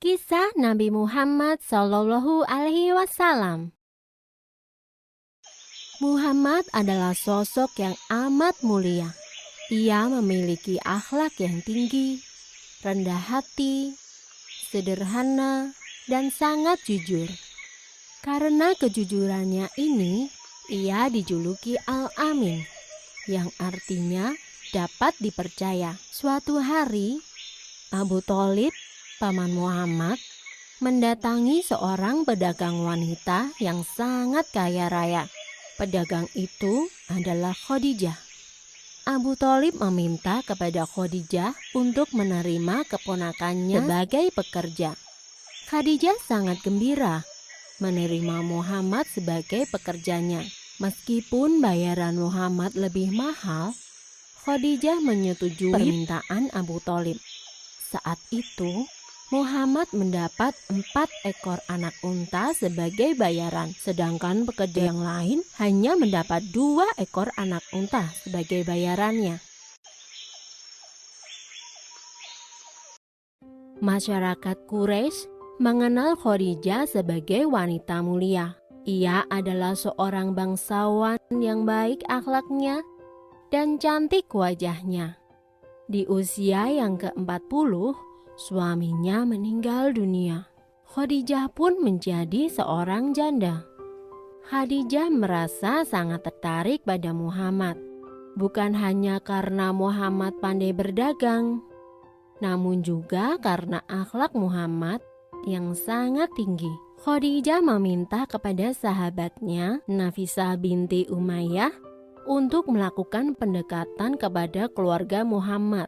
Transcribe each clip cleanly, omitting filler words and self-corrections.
Kisah Nabi Muhammad Shallallahu Alaihi Wasallam. Muhammad adalah sosok yang amat mulia. Ia memiliki akhlak yang tinggi, rendah hati, sederhana, dan sangat jujur. Karena kejujurannya ini, ia dijuluki Al-Amin, yang artinya dapat dipercaya. Suatu hari, Abu Thalib, paman Muhammad, mendatangi seorang pedagang wanita yang sangat kaya raya. Pedagang itu adalah Khadijah. Abu Thalib meminta kepada Khadijah untuk menerima keponakannya sebagai pekerja. Khadijah sangat gembira menerima Muhammad sebagai pekerjanya. Meskipun bayaran Muhammad lebih mahal, Khadijah menyetujui permintaan Abu Thalib. Saat itu, Muhammad mendapat 4 ekor anak unta sebagai bayaran, sedangkan pekerja yang lain hanya mendapat 2 ekor anak unta sebagai bayarannya. Masyarakat Quraisy mengenal Khadijah sebagai wanita mulia. Ia adalah seorang bangsawan yang baik akhlaknya dan cantik wajahnya. Di usia yang ke-40, suaminya meninggal dunia. Khadijah pun menjadi seorang janda. Khadijah merasa sangat tertarik pada Muhammad. Bukan hanya karena Muhammad pandai berdagang, namun juga karena akhlak Muhammad yang sangat tinggi. Khadijah meminta kepada sahabatnya Nafisah binti Umayyah untuk melakukan pendekatan kepada keluarga Muhammad.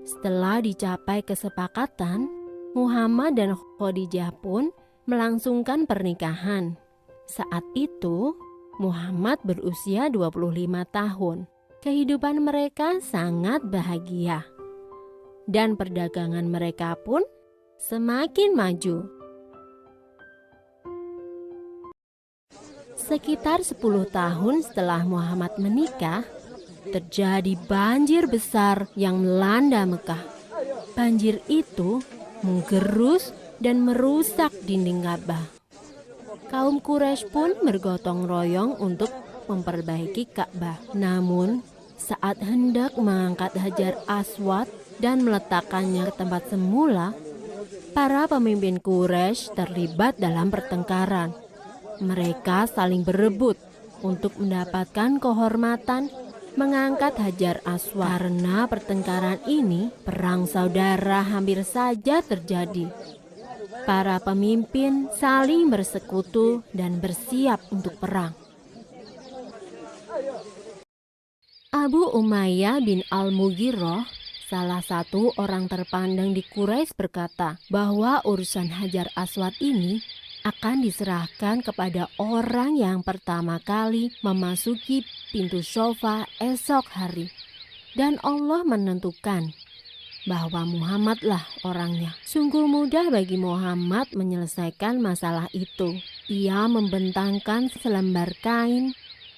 Setelah dicapai kesepakatan, Muhammad dan Khadijah pun melangsungkan pernikahan. Saat itu, Muhammad berusia 25 tahun. Kehidupan mereka sangat bahagia. Dan perdagangan mereka pun semakin maju. Sekitar 10 tahun setelah Muhammad menikah, terjadi banjir besar yang melanda Mekah. Banjir itu menggerus dan merusak dinding Ka'bah. Kaum Quraisy pun bergotong royong untuk memperbaiki Ka'bah. Namun, saat hendak mengangkat Hajar Aswad dan meletakkannya ke tempat semula, para pemimpin Quraisy terlibat dalam pertengkaran. Mereka saling berebut untuk mendapatkan kehormatan mengangkat Hajar Aswad. Karena pertengkaran ini, perang saudara hampir saja terjadi. Para pemimpin saling bersekutu dan bersiap untuk perang. Abu Umayyah bin Al-Mughirah, salah satu orang terpandang di Quraisy, berkata bahwa urusan Hajar Aswad ini akan diserahkan kepada orang yang pertama kali memasuki pintu Shafa esok hari. Dan Allah menentukan bahwa Muhammadlah orangnya. Sungguh mudah bagi Muhammad menyelesaikan masalah itu. Ia membentangkan selembar kain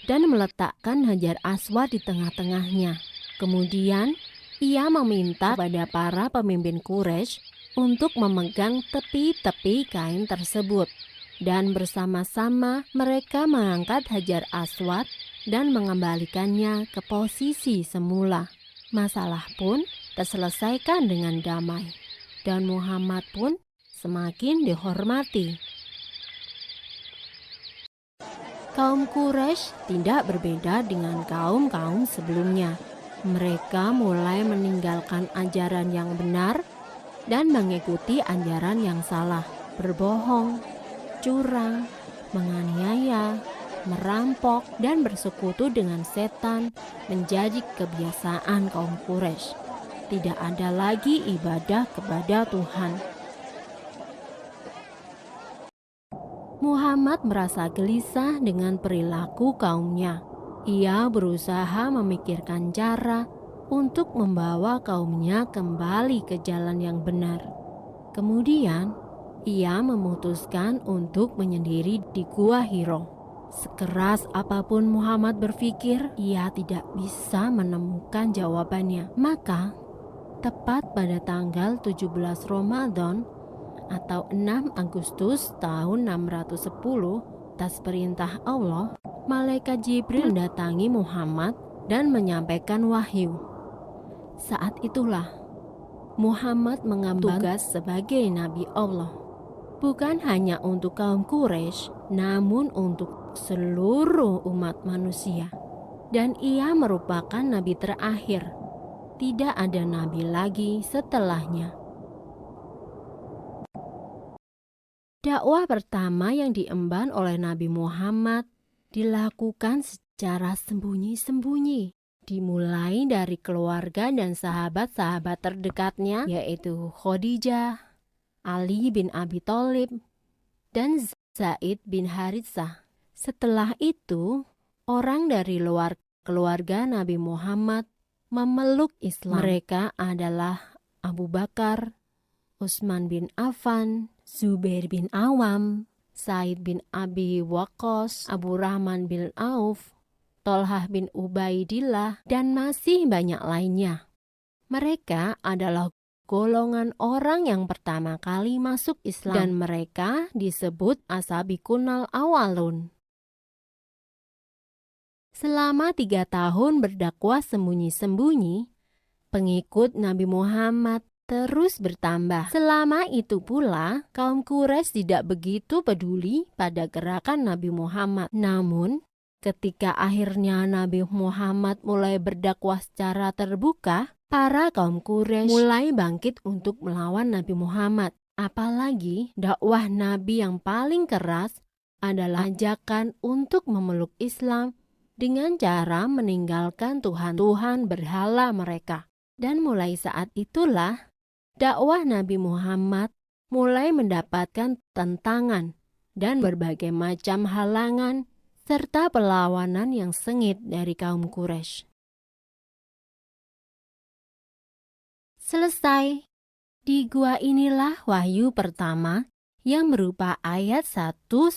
dan meletakkan Hajar Aswad di tengah-tengahnya. Kemudian, ia meminta kepada para pemimpin Quraisy untuk memegang tepi-tepi kain tersebut. Dan bersama-sama mereka mengangkat Hajar Aswad dan mengembalikannya ke posisi semula. Masalah pun terselesaikan dengan damai. Dan Muhammad pun semakin dihormati. Kaum Quraisy tidak berbeda dengan kaum-kaum sebelumnya. Mereka mulai meninggalkan ajaran yang benar dan mengikuti ajaran yang salah, berbohong, curang, menganiaya, merampok, dan bersekutu dengan setan menjadi kebiasaan kaum Quraisy. Tidak ada lagi ibadah kepada Tuhan. Muhammad merasa gelisah dengan perilaku kaumnya. Ia berusaha memikirkan cara untuk membawa kaumnya kembali ke jalan yang benar. Kemudian, ia memutuskan untuk menyendiri di Gua Hiro. Sekeras apapun Muhammad berpikir, ia tidak bisa menemukan jawabannya. Maka, tepat pada tanggal 17 Ramadan, atau 6 Agustus tahun 610, atas perintah Allah, malaikat Jibril mendatangi Muhammad dan menyampaikan wahyu. Saat itulah Muhammad mengemban tugas sebagai Nabi Allah, bukan hanya untuk kaum Quraisy, namun untuk seluruh umat manusia. Dan ia merupakan nabi terakhir. Tidak ada nabi lagi setelahnya. Dakwah pertama yang diemban oleh Nabi Muhammad dilakukan secara sembunyi-sembunyi. Dimulai dari keluarga dan sahabat-sahabat terdekatnya, yaitu Khadijah, Ali bin Abi Thalib, dan Zaid bin Haritsah. Setelah itu, orang dari luar keluarga Nabi Muhammad memeluk Islam. Mereka adalah Abu Bakar, Utsman bin Affan, Zubair bin Awam, Sa'id bin Abi Waqqas, Abu Rahman bin Auf, Tolhah bin Ubaidillah, dan masih banyak lainnya. Mereka adalah golongan orang yang pertama kali masuk Islam, dan mereka disebut Asabiqunal Awalun. Selama 3 tahun berdakwah sembunyi-sembunyi, pengikut Nabi Muhammad terus bertambah. Selama itu pula, kaum Quraisy tidak begitu peduli pada gerakan Nabi Muhammad. Namun, ketika akhirnya Nabi Muhammad mulai berdakwah secara terbuka, para kaum Quraisy mulai bangkit untuk melawan Nabi Muhammad. Apalagi dakwah Nabi yang paling keras adalah ajakan untuk memeluk Islam dengan cara meninggalkan Tuhan-Tuhan berhala mereka. Dan mulai saat itulah dakwah Nabi Muhammad mulai mendapatkan tantangan dan berbagai macam halangan serta perlawanan yang sengit dari kaum Quraisy. Selesai. Di gua inilah wahyu pertama yang berupa ayat 1-5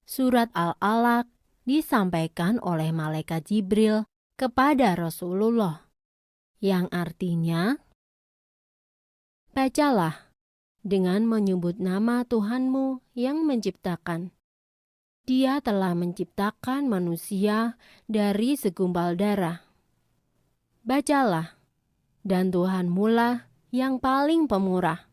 surat Al-Alaq disampaikan oleh malaikat Jibril kepada Rasulullah, yang artinya, bacalah dengan menyebut nama Tuhanmu yang menciptakan. Dia telah menciptakan manusia dari segumpal darah. Bacalah, dan Tuhanmulah yang paling pemurah,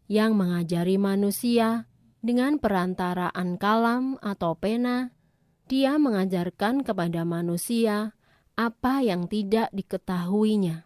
yang mengajari manusia dengan perantaraan kalam atau pena. Dia mengajarkan kepada manusia apa yang tidak diketahuinya.